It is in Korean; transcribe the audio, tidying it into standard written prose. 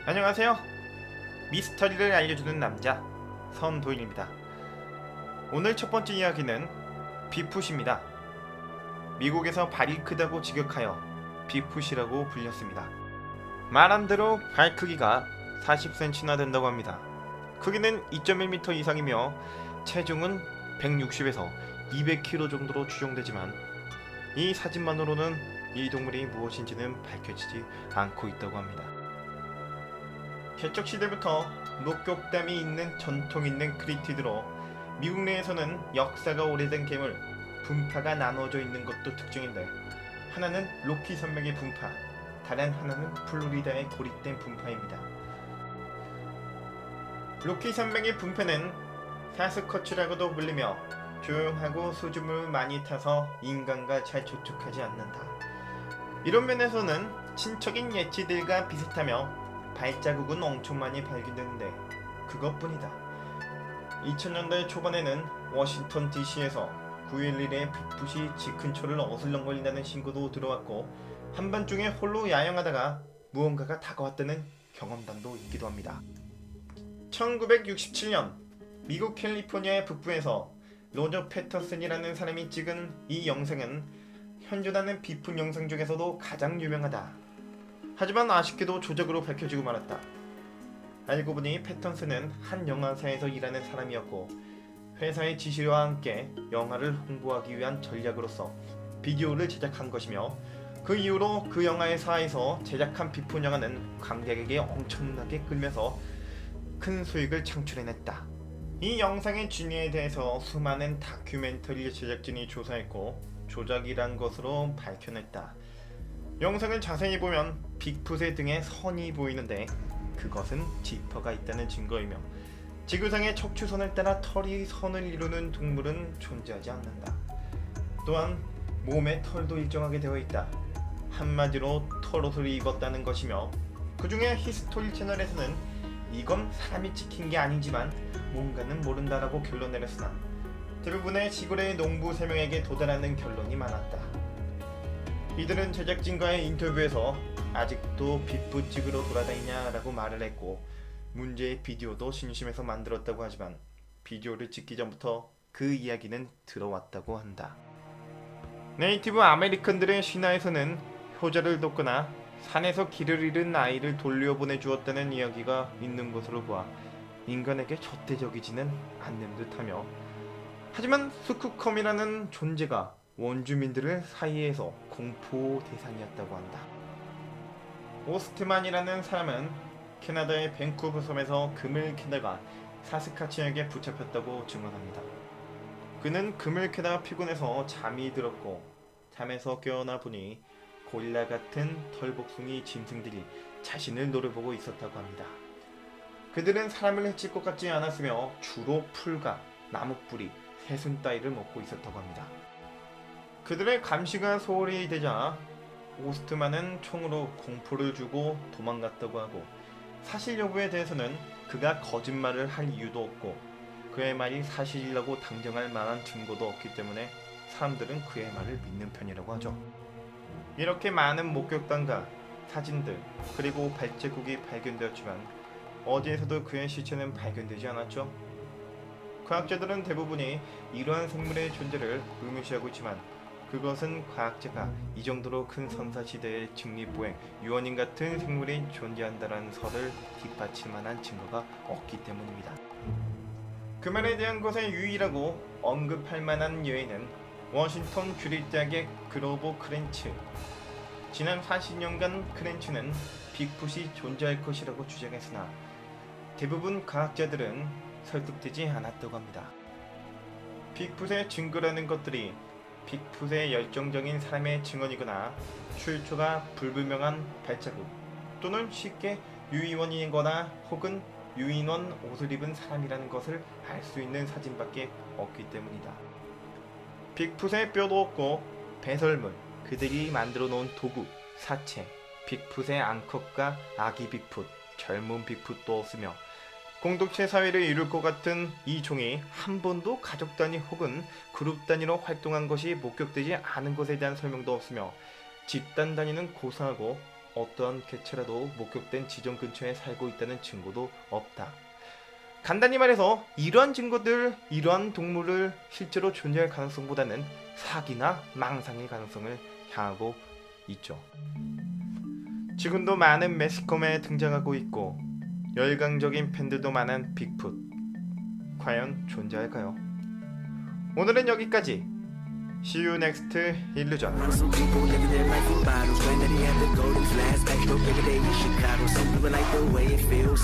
안녕하세요. 미스터리를 알려주는 남자 선도인입니다. 오늘 첫 번째 이야기는 빅풋입니다. 미국에서 발이 크다고 직역하여 빅풋이라고 불렸습니다. 말한 대로 발 크기가 40cm나 된다고 합니다. 크기는 2.1m 이상이며 체중은 160에서 200kg 정도로 추정되지만 이 사진만으로는 이 동물이 무엇인지는 밝혀지지 않고 있다고 합니다. 개척시대부터 녹격담이 있는 전통 있는 크리티드로 미국 내에서는 역사가 오래된 괴물 분파가 나눠져 있는 것도 특징인데, 하나는 로키 산맥의 분파, 다른 하나는 플로리다의 고립된 분파입니다. 로키 산맥의 분파는 사스커츠라고도 불리며 조용하고 수줍음을 많이 타서 인간과 잘 접촉하지 않는다. 이런 면에서는 친척인 예치들과 비슷하며 발자국은 엄청 많이 발견되는데 그것뿐이다. 2000년대 초반에는 워싱턴 DC에서 9.11에 빅풋이 집 근처를 어슬렁거린다는 신고도 들어왔고, 한밤중에 홀로 야영하다가 무언가가 다가왔다는 경험담도 있기도 합니다. 1967년 미국 캘리포니아의 북부에서 로저 패터슨이라는 사람이 찍은 이 영상은 현존하는 빅풋 영상 중에서도 가장 유명하다. 하지만 아쉽게도 조작으로 밝혀지고 말았다. 알고 보니 패턴스는 한 영화사에서 일하는 사람이었고, 회사의 지시와 함께 영화를 홍보하기 위한 전략으로서 비디오를 제작한 것이며, 그 이후로 그 영화회사에서 제작한 빅풋 영화는 관객에게 엄청나게 끌면서 큰 수익을 창출해냈다. 이 영상의 진위에 대해서 수많은 다큐멘터리 제작진이 조사했고 조작이란 것으로 밝혀냈다. 영상을 자세히 보면 빅풋의 등에 선이 보이는데 그것은 지퍼가 있다는 증거이며, 지구상의 척추선을 따라 털이 선을 이루는 동물은 존재하지 않는다. 또한 몸에 털도 일정하게 되어 있다. 한마디로 털옷을 입었다는 것이며, 그 중에 히스토리 채널에서는 이건 사람이 찍힌 게 아니지만 뭔가는 모른다라고 결론 내렸으나 대부분의 시골의 농부 3명에게 도달하는 결론이 많았다. 이들은 제작진과의 인터뷰에서 아직도 빅풋 찍으러 돌아다니냐라고 말을 했고, 문제의 비디오도 심심해서 만들었다고 하지만 비디오를 찍기 전부터 그 이야기는 들어왔다고 한다. 네이티브 아메리칸들의 신화에서는 효자를 돕거나 산에서 길을 잃은 아이를 돌려보내 주었다는 이야기가 있는 것으로 보아 인간에게 적대적이지는 않는 듯하며, 하지만 스쿠컴이라는 존재가 원주민들을 사이에서 공포 대상이었다고 한다. 오스트만이라는 사람은 캐나다의 밴쿠버 섬에서 금을 캐다가 사스카치에게 붙잡혔다고 증언합니다. 그는 금을 캐다가 피곤해서 잠이 들었고, 잠에서 깨어나 보니 고릴라 같은 털복숭이 짐승들이 자신을 노려보고 있었다고 합니다. 그들은 사람을 해칠 것 같지 않았으며 주로 풀과 나무뿌리, 새순 따위를 먹고 있었다고 합니다. 그들의 감시가 소홀히 되자 오스트만은 총으로 공포를 주고 도망갔다고 하고, 사실 여부에 대해서는 그가 거짓말을 할 이유도 없고 그의 말이 사실이라고 당정할 만한 증거도 없기 때문에 사람들은 그의 말을 믿는 편이라고 하죠. 이렇게 많은 목격담과 사진들 그리고 발자국이 발견되었지만 어디에서도 그의 시체는 발견되지 않았죠. 과학자들은 대부분이 이러한 생물의 존재를 의무시하고 있지만, 그것은 과학자가 이 정도로 큰 선사시대의 직립보행, 유언인 같은 생물이 존재한다는 설을 뒷받칠 만한 증거가 없기 때문입니다. 그 말에 대한 것의 유일하고 언급할 만한 예외는 워싱턴 주립대학의 그로버 크렌츠. 지난 40년간 크렌츠는 빅풋이 존재할 것이라고 주장했으나 대부분 과학자들은 설득되지 않았다고 합니다. 빅풋의 증거라는 것들이 빅풋의 열정적인 사람의 증언이거나 출처가 불분명한 발자국 또는 쉽게 유인원이거나 혹은 유인원 옷을 입은 사람이라는 것을 알 수 있는 사진밖에 없기 때문이다. 빅풋의 뼈도 없고 배설물, 그들이 만들어 놓은 도구, 사체, 빅풋의 암컷과 아기 빅풋, 젊은 빅풋도 없으며 공동체 사회를 이룰 것 같은 이 종이 한 번도 가족 단위 혹은 그룹 단위로 활동한 것이 목격되지 않은 것에 대한 설명도 없으며 집단 단위는 고사하고 어떠한 개체라도 목격된 지점 근처에 살고 있다는 증거도 없다. 간단히 말해서 이러한 증거들, 이러한 동물을 실제로 존재할 가능성보다는 사기나 망상의 가능성을 향하고 있죠. 지금도 많은 매스컴에 등장하고 있고 열광적인 팬들도 많은 빅풋, 과연 존재할까요? 오늘은 여기까지. See you next illusion. Some people living their life in bottles. Granddaddy had the golden flask, back no bigger day in Chicago. Some people like the way it feels.